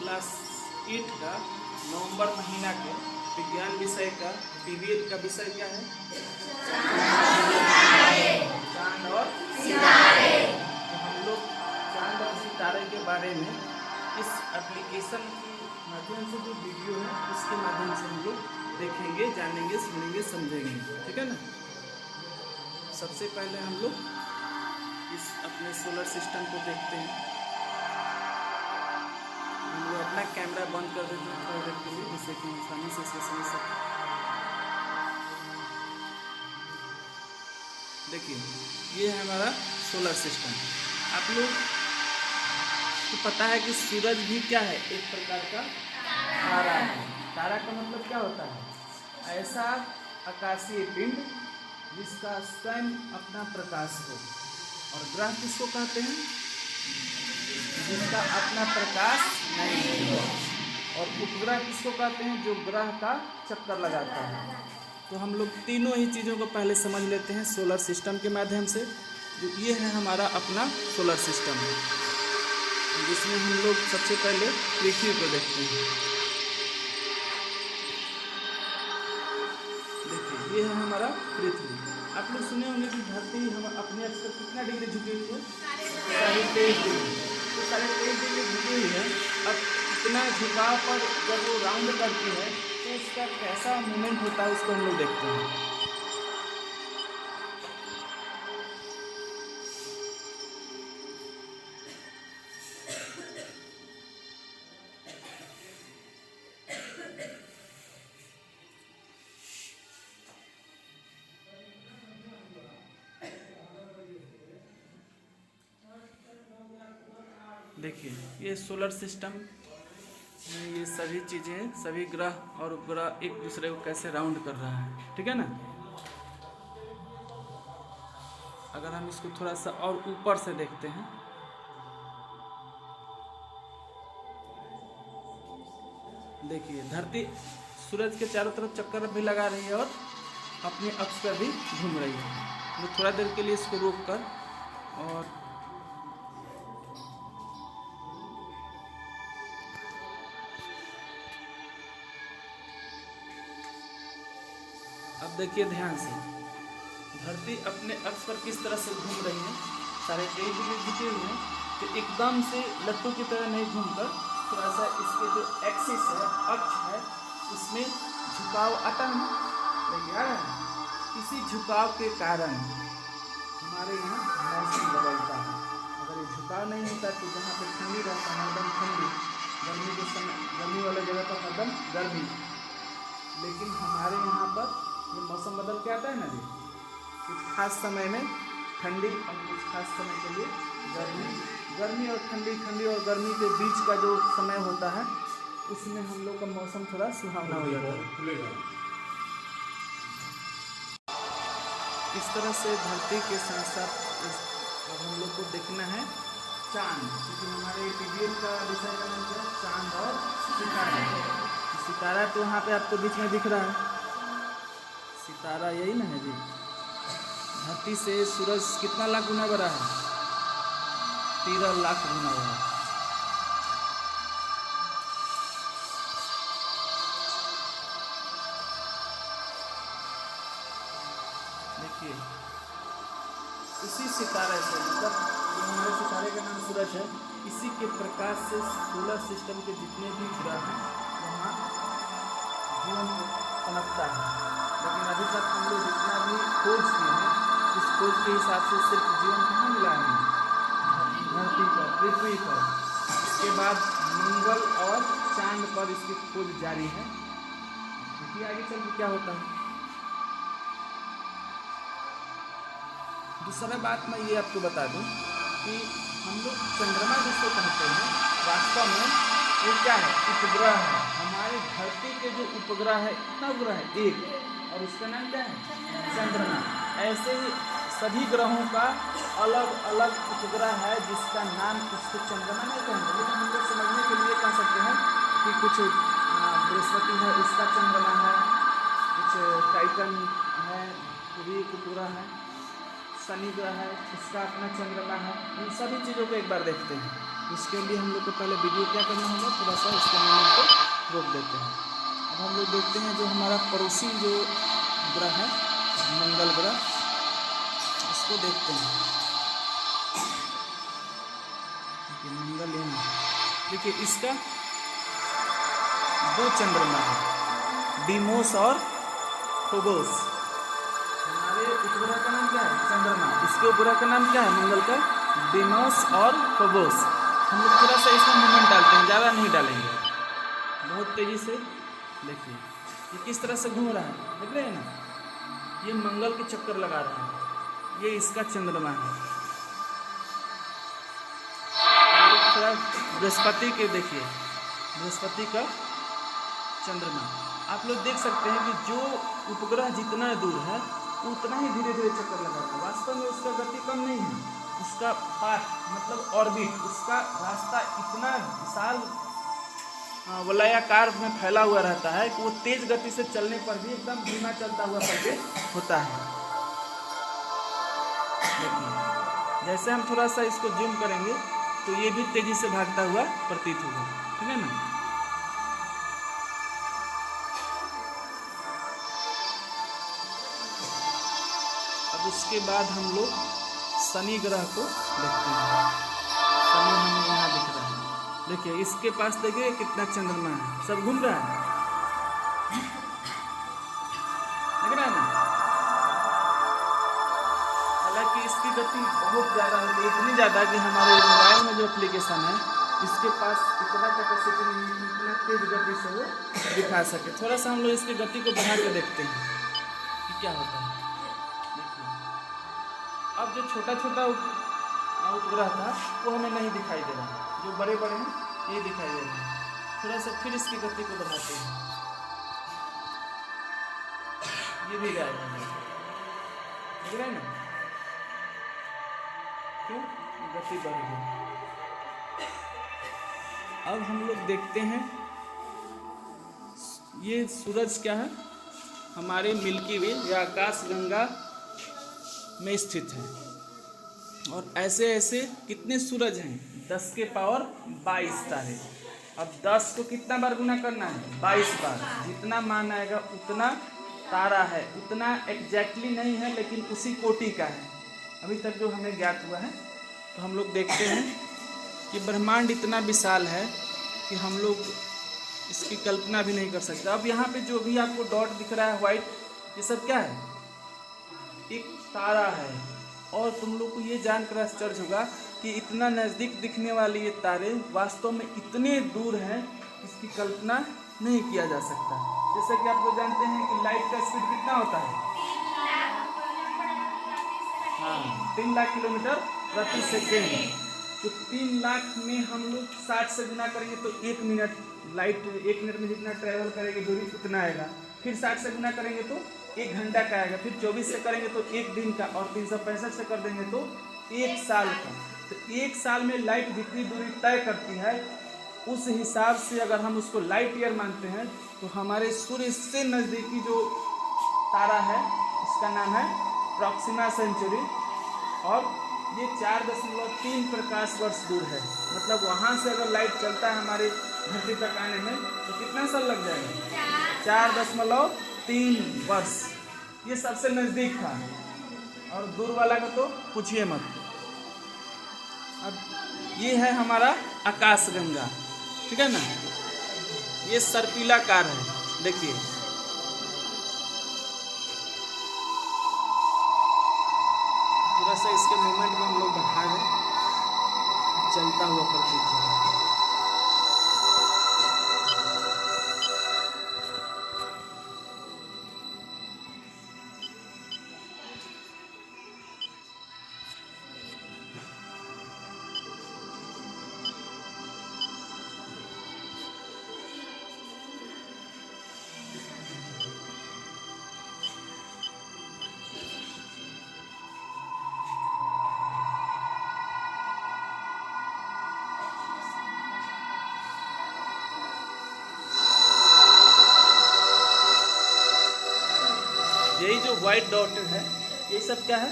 Class 8 का नवंबर महीना के विज्ञान विषय का पीवीएल का विषय क्या है? चांद और सितारे। तो हम लोग चांद और सितारे के बारे में इस एप्लीकेशन के माध्यम से जो वीडियो है उसके माध्यम से हम लोग देखेंगे, जानेंगे, सुनेंगे, समझेंगे। ठीक है ना। सबसे पहले हम लोग इस अपने सोलर सिस्टम को देखते हैं। हम लोग अपना कैमरा बंद कर देते हैं थोड़ी देर के लिए, जिससे कि आसानी से इसे समझ सकें। देखिए, ये है हमारा सोलर सिस्टम। आप लोग को पता है कि सूरज भी क्या है? एक प्रकार का तारा है। तारा का मतलब क्या होता है? ऐसा आकाशीय पिंड जिसका स्वयं अपना प्रकाश हो। और ग्रह किसको कहते हैं? जिसका अपना प्रकाश नहीं हो। और उपग्रह किसको कहते हैं? जो ग्रह का चक्कर लगाता है। तो हम लोग तीनों ही चीज़ों को पहले समझ लेते हैं सोलर सिस्टम के माध्यम से। जो ये है हमारा अपना सोलर सिस्टम है, जिसमें हम लोग सबसे पहले पृथ्वी को देखते हैं। देखिए, ये है हमारा पृथ्वी। आप लोग सुने होंगे कि धरती हम अपने अक्ष पर कितना डिग्री झुकी हुई है? 23.5 डिग्री। तो 23.5 डिग्री झुकी हुई है। अब इतना झुकाव पर जब वो राउंड करती है तो उसका कैसा मूवमेंट होता है उसको हम लोग देखते हैं। देखिए, ये सोलर सिस्टम में ये सभी चीज़ें, सभी ग्रह और उपग्रह एक दूसरे को कैसे राउंड कर रहा है। ठीक है ना। अगर हम इसको थोड़ा सा और ऊपर से देखते हैं, देखिए धरती सूरज के चारों तरफ चक्कर भी लगा रही है और अपने अक्ष पर भी घूम रही है। तो थोड़ा देर के लिए इसको रोक कर और अब देखिए ध्यान से, धरती अपने अक्ष पर किस तरह से घूम रही है। 23.5 डिग्री झुके हुए हैं, तो एकदम से लट्टू की तरह नहीं घूमकर थोड़ा सा इसके जो एक्सिस है, अक्ष है, उसमें झुकाव आता है। देखिए आ रहा है। इसी झुकाव के कारण हमारे यहाँ मौसम बदलता है। अगर ये झुकाव नहीं होता तो जहाँ पे ठंडी रहता है एकदम ठंडी, गर्मी के समय गर्मी वाले जगह पर एकदम गर्मी, लेकिन हमारे यहाँ पर ये मौसम बदल के आता है ना जी। कुछ खास समय में ठंडी और कुछ खास समय के लिए गर्मी। गर्मी और ठंडी, ठंडी और गर्मी के बीच का जो समय होता है उसमें हम लोग का मौसम थोड़ा सुहावना हो जाता है। इस तरह से धरती के साथ साथ अब हम लोग को देखना है चांद, क्योंकि हमारे पीवीएल का विषय का नाम क्या है? चांद और सितारा। सितारा तो वहाँ पे आपको बीच में दिख रहा है, सितारा यही ना है जी। धरती से सूरज कितना लाख गुना बड़ा है? 13 लाख गुना बड़ा। देखिए, इसी सितारे से, मतलब जो हमारे सितारे का नाम सूरज है, इसी के प्रकाश से सोलर सिस्टम के जितने भी ग्रह हैं वहाँ जीवन पनपता है। लेकिन अभी तक हम लोग जितना भी खोज किए हैं, उस खोज के हिसाब से सिर्फ जीवन कहाँ मिला है? धरती पर, पृथ्वी पर। इसके बाद मंगल और चांद पर इसकी खोज जारी है। देखिए आगे चल के क्या होता है। दूसरा बात मैं ये आपको बता दूं कि हम लोग चंद्रमा जिसको कहते हैं, वास्तव में वो क्या है? उपग्रह है। हमारे धरती के जो उपग्रह है, कितना उपग्रह है? एक, और उसका नाम क्या है? चंद्रमा। ऐसे ही सभी ग्रहों का अलग अलग उपग्रह है जिसका नाम, उसको चंद्रमा नहीं कहेंगे, लेकिन हम लोग समझने के लिए कह सकते हैं कि कुछ बृहस्पति है, उसका चंद्रमा है, कुछ टाइटन है, वो भी एक उपग्रह है, शनि ग्रह है, उसका अपना चंद्रमा है। इन सभी चीज़ों को एक बार देखते हैं। उसके लिए हम लोग को पहले वीडियो क्या करना होगा, थोड़ा सा इसके मूवमेंट को रोक देते हैं। अब हम लोग देखते हैं जो हमारा पड़ोसी जो ग्रह है मंगल ग्रह, इसको देखते हैं। देखिए मंगल यहाँ, देखिए इसका 2 चंद्रमा है, डीमोस और फोबोस। हमारे उपग्रह का नाम क्या है, चंद्रमा। इसके उपग्रह का नाम क्या है, मंगल का, डीमोस और फोबोस। हम लोग थोड़ा सा इसमें मूवमेंट डालते हैं, ज़्यादा नहीं डालेंगे, बहुत तेज़ी से। देखिए ये किस तरह से घूम रहा है, देख रहे हैं ना, ये मंगल के चक्कर लगा रहा है, ये इसका चंद्रमा है। थोड़ा बृहस्पति के देखिए, बृहस्पति का चंद्रमा। आप लोग देख सकते हैं कि जो उपग्रह जितना दूर है उतना ही धीरे धीरे चक्कर लगाता है। वास्तव में उसका गति कम नहीं है, उसका पाथ मतलब ऑर्बिट, उसका रास्ता इतना विशाल वलयाकार में फैला हुआ रहता है कि वो तेज गति से चलने पर भी एकदम धीमा चलता हुआ प्रतीत होता है। देखिए जैसे हम थोड़ा सा इसको जूम करेंगे तो ये भी तेजी से भागता हुआ प्रतीत होगा, ठीक है ना। अब उसके बाद हम लोग शनि ग्रह को देखते हैं। शनि हमें यहाँ दिख रहा है, देखिए इसके पास देखिए कितना चंद्रमा है, सब घूम रहा है, देख रहा है ना। हालांकि इसकी गति बहुत ज़्यादा होती है, इतनी ज़्यादा कि हमारे मोबाइल में जो एप्लीकेशन है इसके पास इतना कैपेसिटी नहीं है, इतना तेज गति से वो दिखा सके। थोड़ा सा हम लोग इसकी गति को बढ़ा के देखते हैं कि क्या होता है। अब जो छोटा छोटा उपग्रह था वो हमें नहीं दिखाई दे रहा, जो बड़े बड़े हैं ये दिखाई दे रहे हैं। थोड़ा सा फिर इसकी गति को बढ़ाते हैं, ये भी गायब हो गया, देख रहे हैं ना, क्यों, गति बढ़ गई। अब हम लोग देखते हैं ये सूरज क्या है, हमारे मिल्की वे या आकाश गंगा में स्थित है। और ऐसे ऐसे कितने सूरज हैं, 10 के पावर 22 तारे। अब 10 को कितना बार गुना करना है, 22 बार, जितना मान आएगा उतना तारा है। उतना एग्जैक्टली नहीं है लेकिन उसी कोटि का है अभी तक जो हमें ज्ञात हुआ है। तो हम लोग देखते हैं कि ब्रह्मांड इतना विशाल है कि हम लोग इसकी कल्पना भी नहीं कर सकते। अब यहाँ पे जो भी आपको डॉट दिख रहा है वाइट, ये सब क्या है, एक तारा है। और तुम लोग को ये जानकर आश्चर्य होगा कि इतना नज़दीक दिखने वाले ये तारे वास्तव में इतने दूर हैं, इसकी कल्पना नहीं किया जा सकता। जैसे कि आप लोग जानते हैं कि लाइट का स्पीड कितना होता है, हाँ 3 लाख किलोमीटर प्रति सेकेंड। तो 3 लाख में हम लोग 60 से गुना करेंगे तो 1 मिनट, लाइट 1 मिनट में जितना ट्रैवल करेगी दूरी उतना आएगा। फिर 60 से गुना करेंगे तो 1 घंटा का आएगा। फिर 24 से करेंगे तो 1 दिन का, और 365 से कर देंगे तो 1 साल का। तो 1 साल में लाइट जितनी दूरी तय करती है उस हिसाब से अगर हम उसको लाइट ईयर मानते हैं तो हमारे सूर्य से नज़दीकी जो तारा है उसका नाम है प्रॉक्सिमा सेंचुरी, और ये 4.3 प्रकाश वर्ष दूर है। मतलब वहाँ से अगर लाइट चलता है हमारे धरती तक आने में तो कितना साल लग जाएगा, 4.3 वर्ष। ये सबसे नज़दीक था, और दूर वाला का तो पूछिए मत। अब ये है हमारा आकाशगंगा, ठीक है ना, ये सर्पिलाकार है, देखिए थोड़ा सा इसके मूवमेंट में हम लोग बढ़ा दें, चलता हुआ प्रतीत होगा। यही जो व्हाइट डॉट है ये सब क्या है,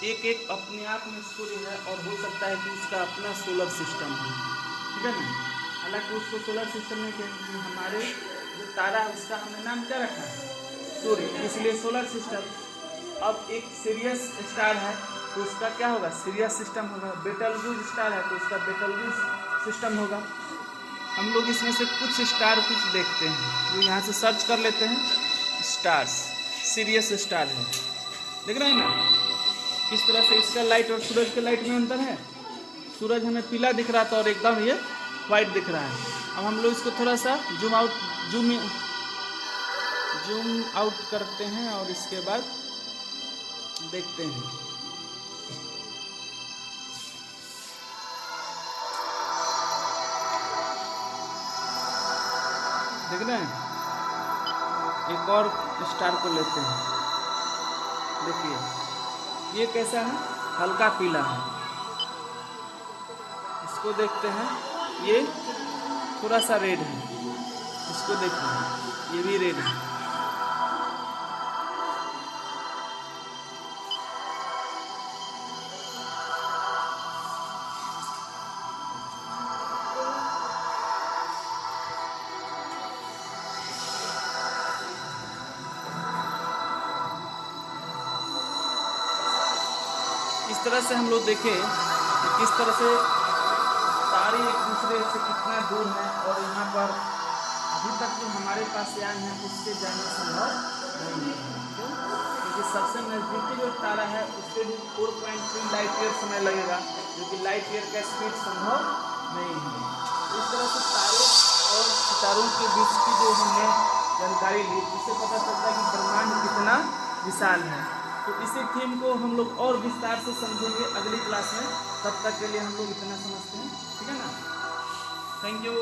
एक एक अपने आप में सूर्य है और हो सकता है कि उसका अपना सोलर सिस्टम है, ठीक है ना। हालांकि उसको सोलर सिस्टम नहीं कहेंगे, हमारे जो तारा है उसका हमने नाम क्या रखा है, सूर्य, इसलिए सोलर सिस्टम। अब एक सीरियस स्टार है तो उसका क्या होगा, सीरियस सिस्टम होगा। बेटलजूज स्टार है तो उसका बेटलजूज सिस्टम होगा। हम लोग इसमें से कुछ स्टार कुछ देखते हैं, जो यहाँ से सर्च कर लेते हैं। स्टार्स, सीरियस स्टार है, देख रहे हैं ना किस तरह से इसका लाइट और सूरज के लाइट में अंतर है। सूरज हमें पीला दिख रहा था और एकदम ये वाइट दिख रहा है। अब हम लोग इसको थोड़ा सा जूम आउट करते हैं और इसके बाद देखते हैं। देख रहे हैं, एक और स्टार को लेते हैं, देखिए ये कैसा है, हल्का पीला है। इसको देखते हैं, ये थोड़ा सा रेड है। इसको देखिए, ये भी रेड है। इस तरह से हम लोग देखें कि किस तरह से तारे एक दूसरे से कितना दूर हैं, और यहाँ पर अभी तक जो हमारे पास यान है उससे जाना संभव नहीं है, क्योंकि सबसे नज़दीकी जो तारा है उससे भी 4.3 लाइट ईयर समय लगेगा, जो कि लाइट ईयर का स्पीड संभव नहीं है। इस तरह से तारे और सितारों के बीच की जो हमने जानकारी ली, उससे पता चलता है कि ब्रह्मांड कितना विशाल है। तो इसी थीम को हम लोग और विस्तार से समझेंगे अगली क्लास में। तब तक के लिए हम लोग इतना समझते हैं, ठीक है ना। Thank you.